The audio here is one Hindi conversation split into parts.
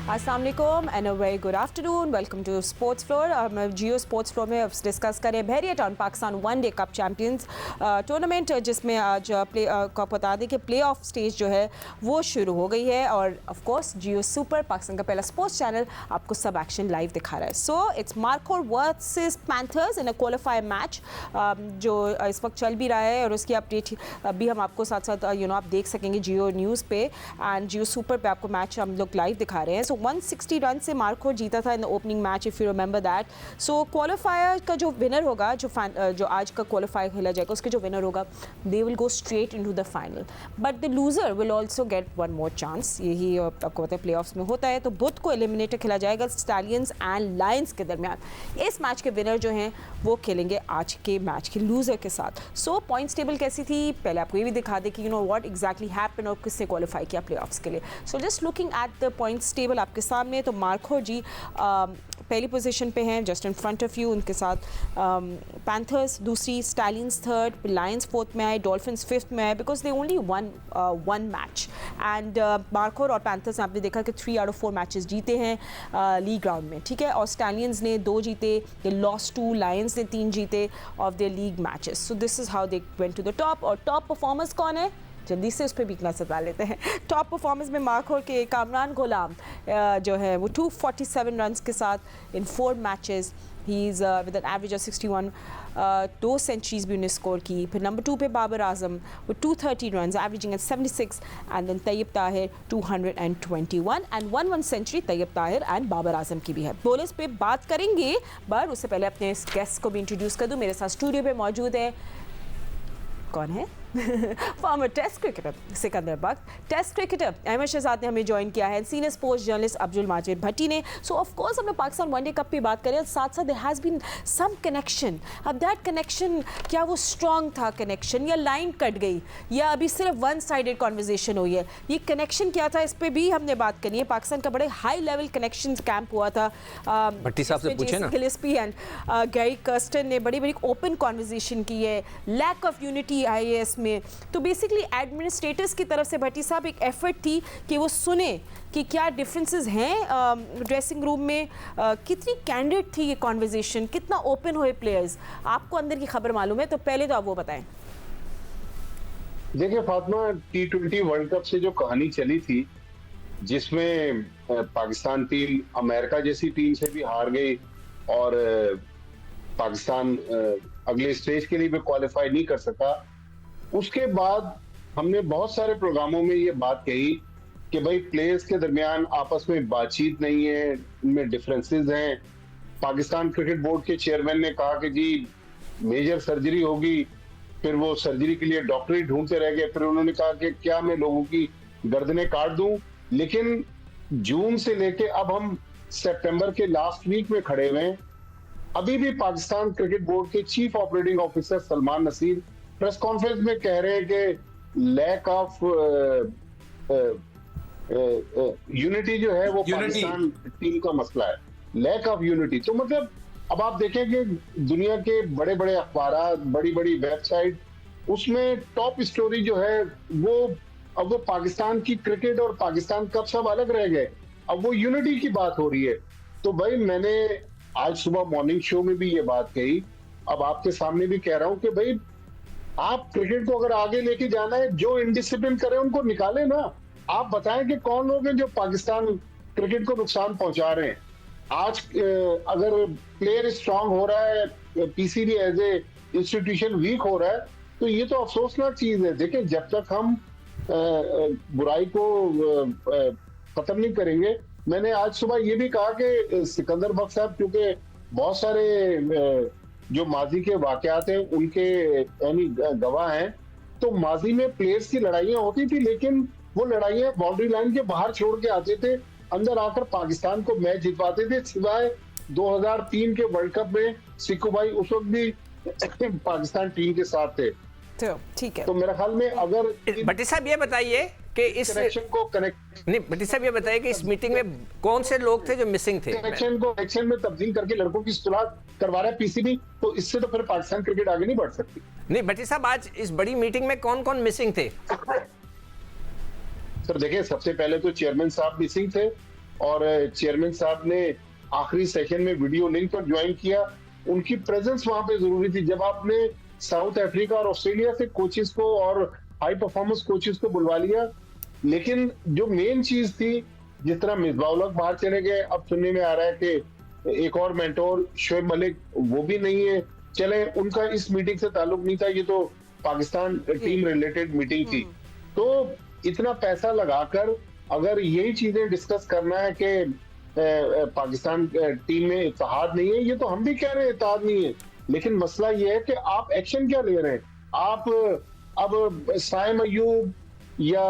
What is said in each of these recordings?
अस्सलाम वालेकुम and a very good afternoon. Welcome to sports floor. हम जियो स्पोर्ट्स फ्लोर में डिस्कस करें Bahria town Pakistan one day cup champions tournament, जिसमें आज को बता दें कि प्ले ऑफ स्टेज जो है वो शुरू हो गई है और of course Jio super Pakistan का पहला स्पोर्ट्स चैनल आपको सब एक्शन लाइव दिखा रहा है। So it's markhor versus panthers in a qualifier match जो इस वक्त चल भी रहा है और उसकी अपडेट भी हम आपको साथ साथ आप देख सकेंगे जियो न्यूज़ पे एंड जियो सुपर पे आपको मैच हम लोग लाइव दिखा रहे हैं। सो 160 रन से मार्कोर जीता था in the opening match, if you remember that. So qualifier का जो विनर होगा, जो आज का क्वालिफायर खेला जाएगा, उसके जो विनर होगा they will go straight into the final, but the loser will also get one more chance. यही आपको पता है प्ले ऑफ्स में होता है। तो बुध को एलिमिनेटर खेला जाएगा स्टैलियंस एंड लायंस के दरमियान। इस मैच के विनर जो हैं वो खेलेंगे आज के मैच के लूजर के साथ। सो पॉइंट्स टेबल कैसी थी पहले आपको ये भी दिखा दे कि you know what exactly happen और किसने क्वालिफाई किया प्ले ऑफ्स के लिए। So just looking at the points table आपके सामने, तो मार्कोर जी पहली पोजीशन पे हैं just in front of you. उनके साथ पैंथर्स दूसरी, स्टैलियंस थर्ड, लायंस फोर्थ में आए, डॉल्फिन्स फिफ्थ में आए because they only one match. And markhor और पैंथर्स आपने देखा कि 3 आउट ऑफ 4 मैचेस जीते हैं लीग ग्राउंड में, ठीक है। और स्टैलियंस ने 2 जीते, दे लॉस्ट 2, लायंस ने 3 जीते of their league matches. So this is how they went to the top. और टॉप परफॉर्मर्स कौन है, जल्दी से उस पर भी एक नजर डाल लेते हैं। टॉप परफॉर्मेंस में मार्कोर के कामरान गुलाम जो है वो 247 रन्स के साथ इन 4 matches, he is with an average of 61, 2 centuries भी उन्हें स्कोर की। फिर नंबर 2 पे Babar Azam with 230 runs averaging at 76, and then Tayyab Tahir 221 and 1 century Tayyab Tahir and Babar Azam की भी है। बॉलर्स पे बात करेंगे पर उससे पहले अपने गेस्ट को भी इंट्रोड्यूस कर दूँ। मेरे साथ स्टूडियो पे मौजूद है, कौन है former test cricketer Sikandar Bakht, test cricketer Ahmed Shehzad ने हमें ज्वाइन किया है, senior sports journalist Abdul Majid Bhatti ने। सो ऑफ कोर्स हमने पाकिस्तान वनडे कप की बात करें, साथ साथ there has been some connection. अब दैट कनेक्शन क्या वो स्ट्रॉन्ग था कनेक्शन, या लाइन कट गई, या अभी सिर्फ वन साइडेड कॉन्वर्जेसन हुई है, ये कनेक्शन क्या था, इस पर भी हमने बात करनी है। पाकिस्तान का बड़े हाई लेवल कनेक्शन कैंप हुआ था, भट्टी साहब से पूछे ना, गिलिस्पी एंड गैरी कर्स्टन ने बड़ी बड़ी ओपन कॉन्वर्जेसन की है। लैक ऑफ यूनिटी IAS में, तो बेसिकली एडमिनिस्ट्रेटर्स की तरफ से भट्टी साहब एक एफर्ट थी कि वो सुने कि क्या डिफरेंसेस हैं ड्रेसिंग रूम में, कितनी कैंडिड थी ये कॉन्वर्जेसन, कितना ओपन हुए प्लेयर्स। आपको अंदर की खबर मालूम है, तो पहले तो आप वो बताएं। देखिए फातिमा, T20 वर्ल्ड कप से जो कहानी चली थी जिसमें पाकिस्तान टीम अमेरिका जैसी टीम से भी हार गई और पाकिस्तान अगले स्टेज के लिए भी क्वालिफाई नहीं कर सका, उसके बाद हमने बहुत सारे प्रोग्रामों में ये बात कही कि भाई प्लेयर्स के दरमियान आपस में बातचीत नहीं है, इनमें डिफरेंसेस हैं। पाकिस्तान क्रिकेट बोर्ड के चेयरमैन ने कहा कि जी मेजर सर्जरी होगी, फिर वो सर्जरी के लिए डॉक्टर ही ढूंढते रह गए। फिर उन्होंने कहा कि क्या मैं लोगों की गर्दनें काट दूं। लेकिन जून से लेके अब हम सितंबर के लास्ट वीक में खड़े हुए हैं, अभी भी पाकिस्तान क्रिकेट बोर्ड के chief operating officer Salman Naseer press conference में कह रहे हैं कि लैक ऑफ यूनिटी जो है वो पाकिस्तान टीम का मसला है, लैक ऑफ यूनिटी। तो मतलब अब आप देखें कि दुनिया के बड़े बड़े अखबार, बड़ी बड़ी वेबसाइट, उसमें टॉप स्टोरी जो है वो अब वो पाकिस्तान की क्रिकेट और पाकिस्तान कप सब अलग रह गए, अब वो यूनिटी की बात हो रही है। तो भाई मैंने आज सुबह मॉर्निंग शो में भी ये बात कही, अब आपके सामने भी कह रहा हूं कि भाई आप क्रिकेट को अगर आगे लेके जाना है, जो इनडिसिप्लिन करे उनको निकाले ना। आप बताएं कि कौन लोग हैं जो पाकिस्तान क्रिकेट को नुकसान पहुंचा रहे हैं। आज अगर प्लेयर स्ट्रांग हो रहा है, PCB as a institution weak हो रहा है, तो ये तो अफसोसनाक चीज है। देखिए जब तक हम बुराई को खत्म नहीं करेंगे, मैंने आज सुबह ये भी कहा कि सिकंदर बख्त साहब क्योंकि बहुत सारे जो माजी के वाकयात हैं उनके यानी गवाह हैं, तो माजी में प्लेयर्स की लड़ाइयां होती थी, लेकिन वो लड़ाइयां बाउंड्री लाइन के बाहर छोड़ के आते थे, अंदर आकर पाकिस्तान को मैच जितवाते थे। सिवाय 2003 के वर्ल्ड कप में सिक्कू भाई उस वक्त भी पाकिस्तान टीम के साथ थे। तो ठीक है, तो मेरे ख्याल में अगर भट्टी साहब ये बताइए कि इस कनेक्शन को कनेक्ट नहीं, भट्टी साहब ये बताइए कि इस मीटिंग में कौन से लोग थे जो मिसिंग थे? कनेक्शन को एक्शन में तब्दील करके लड़कों की सुलह करवा रहा है PCB, तो इससे तो फिर पाकिस्तान क्रिकेट आगे नहीं बढ़ सकती। नहीं भट्टी साहब, आज इस बड़ी मीटिंग में कौन कौन मिसिंग थे? सर देखिए, सबसे पहले तो चेयरमैन साहब मिसिंग थे, और चेयरमैन साहब ने आखिरी सेशन में वीडियो लिंक पर ज्वाइन किया। उनकी प्रेजेंस वहां पे जरूरी थी। जब आपने साउथ अफ्रीका और ऑस्ट्रेलिया से कोचेस को और हाई परफॉर्मेंस कोचेस को बुलवा लिया, लेकिन जो मेन चीज थी, जिस तरह मिसबाउल बाहर चले गए, अब सुनने में आ रहा है कि एक और मेंटोर शोएब मलिक वो भी नहीं है। चले, उनका इस मीटिंग से ताल्लुक नहीं था, ये तो पाकिस्तान टीम रिलेटेड मीटिंग थी। तो इतना पैसा लगाकर अगर यही चीजें डिस्कस करना है कि पाकिस्तान टीम में इत्तेहाद नहीं है, ये तो हम भी कह रहे हैं इत्तेहाद नहीं है, लेकिन मसला ये है कि आप एक्शन क्या ले रहे हैं। आप अब साइम अयूब या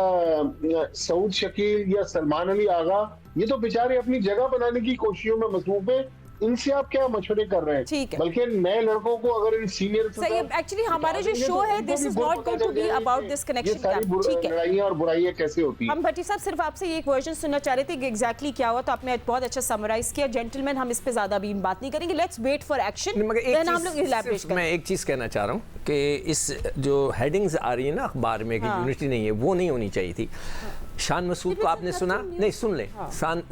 सऊद शकील या सलमान अली आगा, ये तो बेचारे अपनी जगह बनाने की कोशिशों में मसरूफ है। इनसे आप क्या मशवरे कर रहे हैं? ठीक है, बल्कि नए लड़कों को अगर इन सीनियर सही है। एक्चुअली हमारे जो शो है this is not going to be about this connection का, ठीक है। लड़ाइयां और बुराइयां कैसे होती हैं? हम भट्टी साहब सिर्फ आपसे ये एक वर्जन सुनना चाह रहे थे कि एग्जैक्टली क्या हुआ, तो आपने बहुत अच्छा समराइज किया। जेंटलमैन, हम इस पे ज्यादा भी बात नहीं करेंगे, let's wait for action, then हम लोग इलैबोरेट करेंगे। मैं एक चीज कहना चाह रहा हूँ कि इस जो हेडिंग्स आ रही है ना अखबार में कि यूनिटी नहीं है, वो नहीं होनी चाहिए थी। शान मसूद को आपने सुना? नहीं, सुन ले।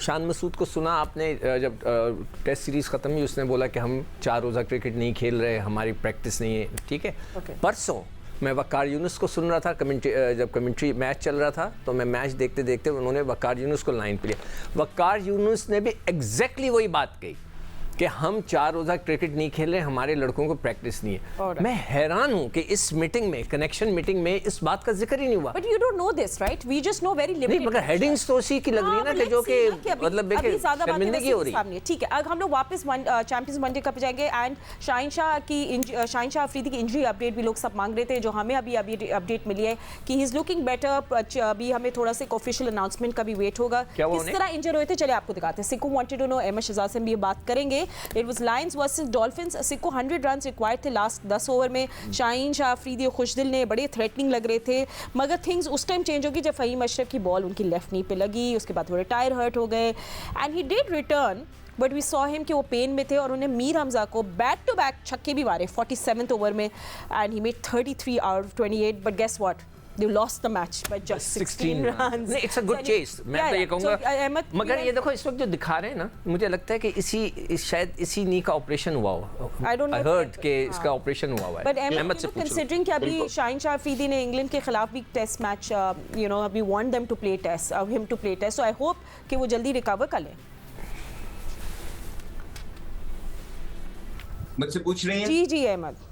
शान मसूद को सुना आपने? जब टेस्ट सीरीज खत्म हुई उसने बोला कि हम 4 रोज़ा क्रिकेट नहीं खेल रहे, हमारी प्रैक्टिस नहीं है, ठीक है। परसों मैं वकार यूनुस को सुन रहा था, जब कमेंट्री मैच चल रहा था, तो मैं मैच देखते देखते उन्होंने वकार यूनुस को लाइन पे लिया। वकार यूनुस ने भी एग्जैक्टली वही बात कही कि हम 4 रोज़ा क्रिकेट नहीं खेल रहे, हमारे लड़कों को प्रैक्टिस नहीं है। मैं हैरान हूं कि इस मीटिंग में, कनेक्शन मीटिंग में, इस बात का जिक्र ही नहीं हुआ। But you don't know this, right? We just know very limited. नहीं, मगर हेडिंग्स तो उसी की लग रही है ना कि जो कि मतलब शर्मिंदगी हो रही है। ठीक है, अब हम लोग वापस चैंपियंस वनडे कप जाएंगे एंड शाहीन शाह अफरीदी की इंजरी अपडेट भी लोग सब मांग रहे थे, जो हमें अभी अपडेट मिली है कि ही इज लुकिंग बेटर। अभी हमें थोड़ा सा ऑफिशियल अनाउंसमेंट का भी वेट होगा, किस तरह इंजर हुए थे। चलिए आपको दिखाते हैं। सिक्कू wanted to know, Ahmed Shehzad से भी ये बात करेंगे। It was Lions versus Dolphins. सिक्को 100 रन रिक्वायर्ड थे लास्ट 10 ओवर में। शाहीन शाह अफरीदी और खुशदिल ने बड़े थ्रेटनिंग लग रहे थे, मगर थिंग्स उस टाइम चेंज होगी जब फ़हीम अशरफ की बॉल उनकी लेफ्ट नी पे लगी। उसके बाद वो रिटायर हर्ट हो गए and he did return, but we saw him कि वो पेन में थे और उन्हें मीर हमजा को बैक टू बैक छक्के भी मारे 47th ओवर में and he made 33 out of 28। But guess what, they lost the match by just 16 runs. It's a good chase. मैं तो ये कहूँगा, मगर ये देखो इस वक्त जो दिखा रहे हैं ना, मुझे लगता है कि शायद इसी नी का ऑपरेशन हुआ हो। I don't know. I heard कि इसका ऑपरेशन हुआ है। But अहमद से considering कि अभी शाहीन शाह अफरीदी ने इंग्लैंड के खिलाफ भी test match, we want them to play test, him to play test. So I hope कि वो जल्दी रिकवर कर लें। मुझसे पूछ रही हैं? जी अहमद,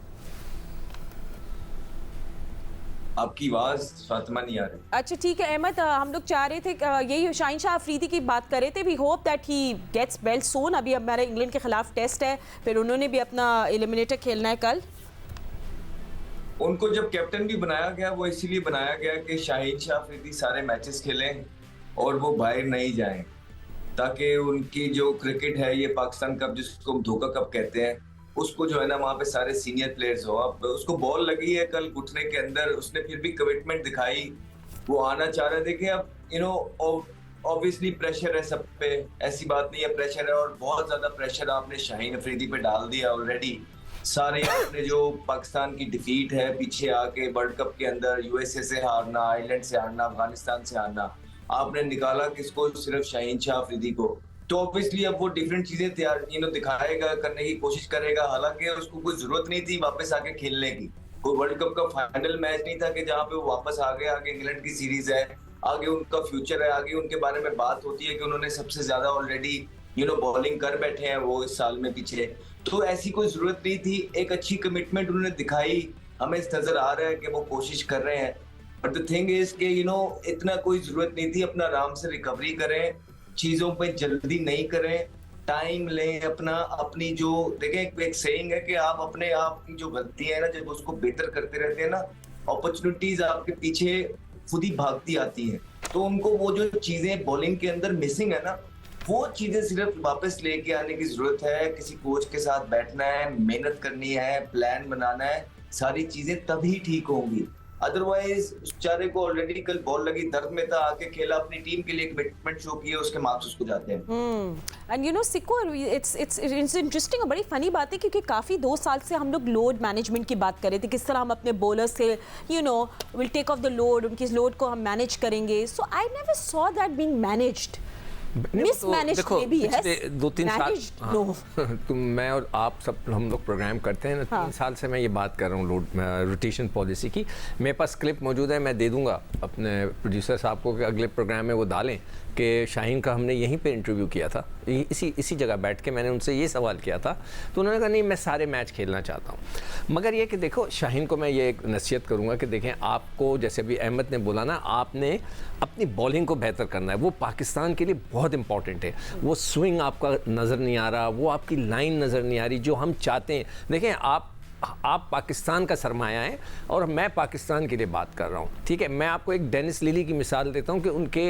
आपकी आवाज फातिमा नहीं आ रही। अच्छा ठीक है अहमद, हम लोग चाह रहे थे यही शाहीन शाह अफरीदी की बात कर रहे थे। We hope that he gets belt soon. अभी हमारे इंग्लैंड के खिलाफ टेस्ट है, फिर उन्होंने भी अपना एलिमिनेटर खेलना है कल। उनको जब कैप्टन भी बनाया गया, वो इसीलिए बनाया गया कि शाहीन शाह अफरीदी सारे मैचेस खेलें और वो बाहर नहीं जाएं, ताकि उनकी जो क्रिकेट है, ये पाकिस्तान कप जिसको धोखा कप कहते हैं, उसको जो है ना वहाँ पे सारे सीनियर प्लेयर्स हो। अब उसको बॉल लगी है कल घुटने के अंदर, उसने फिर भी कमिटमेंट दिखाई, वो आना चाह रहे थे कि अब ऑब्वियसली प्रेशर है सब पे, ऐसी बात नहीं है, प्रेशर है और बहुत ज्यादा प्रेशर आपने शाहीन अफरीदी पे डाल दिया ऑलरेडी। सारे आपने जो पाकिस्तान की डिफीट है पीछे आके वर्ल्ड कप के अंदर, यूएसए से हारना, आयरलैंड से हारना, अफगानिस्तान से हारना, आपने निकाला किसको? सिर्फ शाहीन शाह अफरीदी को। तो ऑब्वियसली अब वो डिफरेंट चीजें तैयार दिखाएगा, करने की कोशिश करेगा। हालांकि उसको कोई जरूरत नहीं थी वापस आके खेलने की, कोई वर्ल्ड कप का फाइनल मैच नहीं था कि जहाँ पे वो वापस आ गए। आगे इंग्लैंड की सीरीज है, आगे उनका फ्यूचर है, आगे उनके बारे में बात होती है कि उन्होंने सबसे ज्यादा ऑलरेडी बॉलिंग कर बैठे हैं वो इस साल में पीछे। तो ऐसी कोई जरूरत नहीं थी। एक अच्छी कमिटमेंट उन्होंने दिखाई, हमें नजर आ रहा है कि वो कोशिश कर रहे हैं। बट द थिंग इज के इतना कोई जरूरत नहीं थी। अपना आराम से रिकवरी करें, चीजों पे जल्दी नहीं करें, टाइम लें अपना। अपनी जो देखें, एक सेइंग है कि आप अपने आप की जो गलती है ना, जब उसको बेहतर करते रहते हैं ना, अपॉर्चुनिटीज आपके पीछे खुद ही भागती आती हैं। तो उनको वो जो चीजें बॉलिंग के अंदर मिसिंग है ना, वो चीजें सिर्फ वापस लेके आने की जरूरत है। किसी कोच के साथ बैठना है, मेहनत करनी है, प्लान बनाना है, सारी चीजें तभी ठीक होंगी। अदरवाइज बेचारे को ऑलरेडी कल बॉल लगी, दर्द में था, आके खेला, अपनी टीम के लिए कमिटमेंट शो किया, उसके मार्क्स उसको जाते हैं। एंड सिक्को, इट्स इंटरेस्टिंग, बड़ी फनी बात है क्योंकि काफ़ी 2 साल से हम लोग लोड मैनेजमेंट की बात कर रहे थे, किस तरह हम अपने बॉलर्स से will take off the load, उनकी लोड को हम मैनेज करेंगे। So I never saw that being managed. Mismanage भी है, 2-3 साल नो तो मैं और आप सब हम लोग प्रोग्राम करते हैं ना, 3 साल से मैं ये बात कर रहा हूँ रोटेशन पॉलिसी की। मेरे पास क्लिप मौजूद है, मैं दे दूंगा अपने प्रोड्यूसर साहब को कि अगले प्रोग्राम में वो डालें कि शाहीन का हमने यहीं पे इंटरव्यू किया था, इसी जगह बैठ के मैंने उनसे ये सवाल किया था, तो उन्होंने कहा नहीं मैं सारे मैच खेलना चाहता हूँ। मगर ये कि देखो शाहीन को मैं ये एक नसीहत करूँगा कि देखें आपको, जैसे अभी अहमद ने बोला ना, आपने अपनी बॉलिंग को बेहतर करना है, वो पाकिस्तान के लिए बहुत इंपॉर्टेंट है। वो स्विंग आपका नज़र नहीं आ रहा, वो आपकी लाइन नज़र नहीं आ रही जो हम चाहते हैं। देखें आप पाकिस्तान का सरमाया है और मैं पाकिस्तान के लिए बात कर रहा हूँ, ठीक है। मैं आपको एक डेनिस लिली की मिसाल देता हूँ कि उनके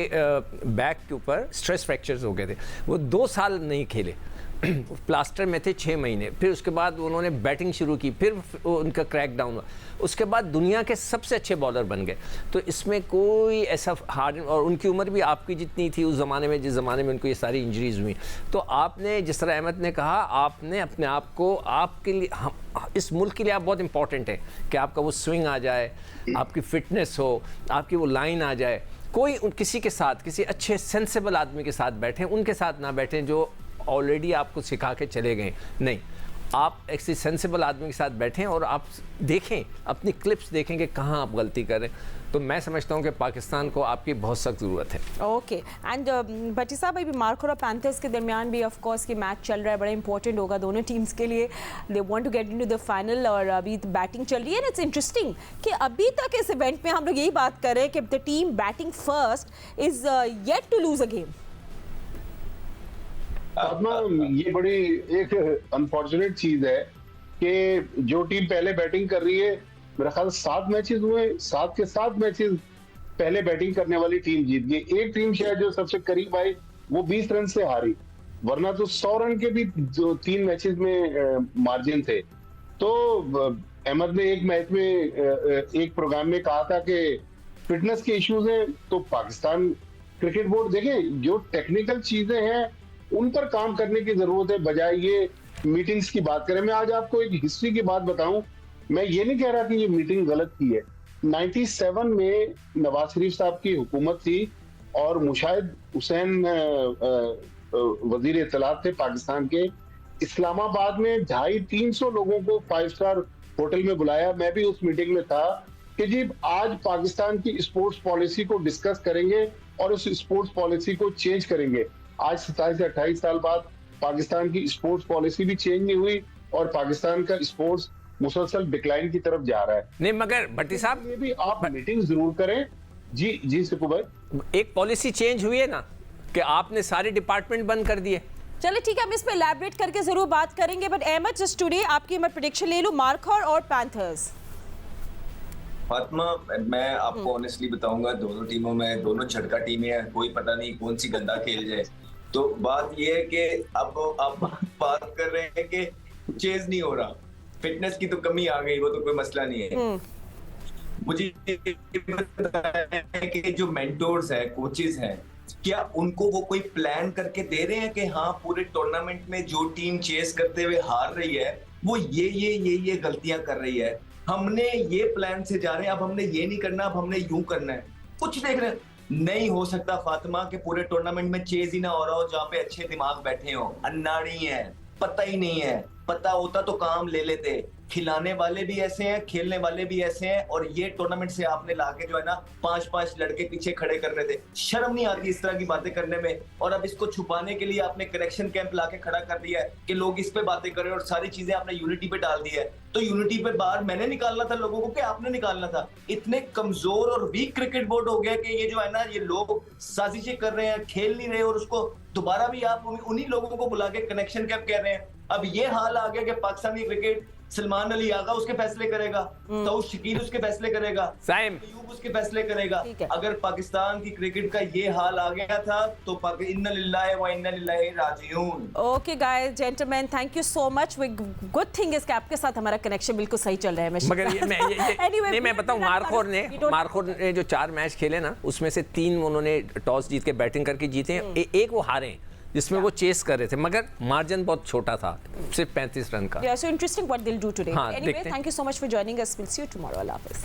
बैक के ऊपर स्ट्रेस फ्रैक्चर्स हो गए थे, वो 2 साल नहीं खेले, प्लास्टर में थे 6 महीने, फिर उसके बाद उन्होंने बैटिंग शुरू की, फिर उनका क्रैक डाउन हुआ, उसके बाद दुनिया के सबसे अच्छे बॉलर बन गए। तो इसमें कोई ऐसा हार्ड, और उनकी उम्र भी आपकी जितनी थी उस ज़माने में, जिस ज़माने में उनको ये सारी इंजरीज हुई। तो आपने, जिस तरह अहमद ने कहा, आपने अपने आप को, आपके लिए, इस मुल्क के लिए आप बहुत इंपॉर्टेंट है कि आपका वो स्विंग आ जाए, आपकी फिटनेस हो, आपकी वो लाइन आ जाए। कोई किसी के साथ, किसी अच्छे सेंसेबल आदमी के साथ बैठें, उनके साथ ना बैठें जो ऑलरेडी आपको सिखा के चले गए। नहीं, आप ऐसे सेंसिबल आदमी के साथ बैठें और आप देखें, अपनी क्लिप्स देखें कि कहाँ आप गलती कर रहे हैं। तो मैं समझता हूँ कि पाकिस्तान को आपकी बहुत सख्त ज़रूरत है। ओके, एंड भट्टी साहब, अभी मार्कर और पैंथर्स के दरमियान भी ऑफ कोर्स कि मैच चल रहा है, बड़ा इंपॉर्टेंट होगा दोनों टीम्स के लिए। They want to get into the final और अभी बैटिंग चल रही है। इट्स इंटरेस्टिंग कि अभी तक इस इवेंट में हम लोग यही बात कर रहे हैं कि the team batting first is yet to lose a game. ये बड़ी एक अनफॉर्चुनेट चीज है कि जो टीम पहले बैटिंग कर रही है, मेरा ख्याल 7 मैचेस हुए, 7 के 7 मैचेस पहले बैटिंग करने वाली टीम जीत गई। एक टीम शायद जो सबसे करीब आई वो 20 रन से हारी, वरना तो 100 रन के भी जो 3 मैचेस में मार्जिन थे। तो अहमद ने एक मैच में एक प्रोग्राम में कहा था कि फिटनेस के इश्यूज हैं, तो पाकिस्तान क्रिकेट बोर्ड देखें जो टेक्निकल चीजें हैं उन पर काम करने की जरूरत है, बजाय ये मीटिंग्स की बात करें। मैं आज आपको एक हिस्ट्री की बात बताऊं, मैं ये नहीं कह रहा कि ये मीटिंग गलत की है। 97 में नवाज शरीफ साहब की हुकूमत थी और मुशाहिद हुसैन वजीर इत्तलात थे पाकिस्तान के। इस्लामाबाद में 250-300 लोगों को 5 स्टार होटल में बुलाया, मैं भी उस मीटिंग में था कि जी आज पाकिस्तान की स्पोर्ट्स पॉलिसी को डिस्कस करेंगे और उस स्पोर्ट्स पॉलिसी को चेंज करेंगे। आज 27 से 28 साल बाद पाकिस्तान की स्पोर्ट्स पॉलिसी भी चेंज नहीं हुई और पाकिस्तान का स्पोर्ट्स मुसलसल डिक्लाइन की तरफ जा रहा है। नहीं, मगर भट्टी साहब, ये भी आप मीटिंग जरूर करें। जी सिकू भाई, एक पॉलिसी चेंज हुई है ना कि आपने सारे डिपार्टमेंट बंद कर दिए। चलिए ठीक है, हम इस पे इलैबोरेट करके जरूर बात करेंगे। बट अहमद, जस्ट टुडे आपकी मैं प्रेडिक्शन ले लूं, मार्कर और पैंथर्स। फातिमा, मैं आपको ऑनेस्टली बताऊंगा, दोनों टीमों में, दोनों झटका टीमें हैं, कोई पता नहीं कौन सी गंदा खेल जाए। तो बात ये है कि अब आप बात कर रहे हैं कि चेज नहीं हो रहा, फिटनेस की तो कमी आ गई, वो तो कोई मसला नहीं है। मुझे कि जो मेंटोर्स हैं, कोचेस हैं, क्या उनको वो कोई प्लान करके दे रहे हैं कि हाँ पूरे टूर्नामेंट में जो टीम चेस करते हुए हार रही है वो ये गलतियां कर रही है, हमने ये प्लान से जा रहे हैं, अब हमने ये नहीं करना, अब हमने यूं करना है, कुछ देख रहे हैं। नहीं हो सकता फातिमा के पूरे टूर्नामेंट में चेज ही ना हो रहा हो जहाँ पे अच्छे दिमाग बैठे हो, अन्नाड़ी है, पता ही नहीं है, पता होता तो काम ले लेते। खिलाने वाले भी ऐसे हैं, खेलने वाले भी ऐसे हैं, और ये टूर्नामेंट से आपने लाके जो है ना 5-5 लड़के पीछे खड़े कर रहे थे। शर्म नहीं आती इस तरह की बातें करने में, और अब इसको छुपाने के लिए आपने करेक्शन कैंप लाके खड़ा कर दिया है कि लोग इस पे बातें करें, और सारी चीजें आपने यूनिटी पे डाल दी है। तो यूनिटी पे बाहर मैंने निकालना था लोगों को कि आपने निकालना था? इतने कमजोर और वीक क्रिकेट बोर्ड हो गया कि ये जो है ना, ये लोग साजिशें कर रहे हैं, खेल नहीं रहे, और उसको दोबारा भी आप उन्हीं लोगों को बुला के कनेक्शन कैंप कह रहे हैं। अब ये हाल आ गया कि पाकिस्तानी क्रिकेट सलमान अली आगा उसके फैसले करेगा, तो शकील उसके फैसले करेगा, अयूब उसके फैसले करेगा। अगर पाकिस्तान की क्रिकेट का ये हाल आ गया था तो इन्ना लिल्लाहि व इन्ना इलैहि राजिऊन। Okay guys, gentleman, thank you so much. Good thing is कि आपके साथ हमारा कनेक्शन बिल्कुल सही चल रहा है। मगर नहीं, मैं बताऊं, मार्कोर ने जो 4 मैच खेले ना, उसमें से 3 उन्होंने टॉस जीत के बैटिंग करके जीते, एक वो हारे जिसमें वो चेस कर रहे थे, मगर मार्जिन बहुत छोटा था, सिर्फ 35 रन का। Yeah, so interesting what they'll do today. हाँ, anyway, thank you so much for joining us. We'll see you tomorrow. Allah Hafiz.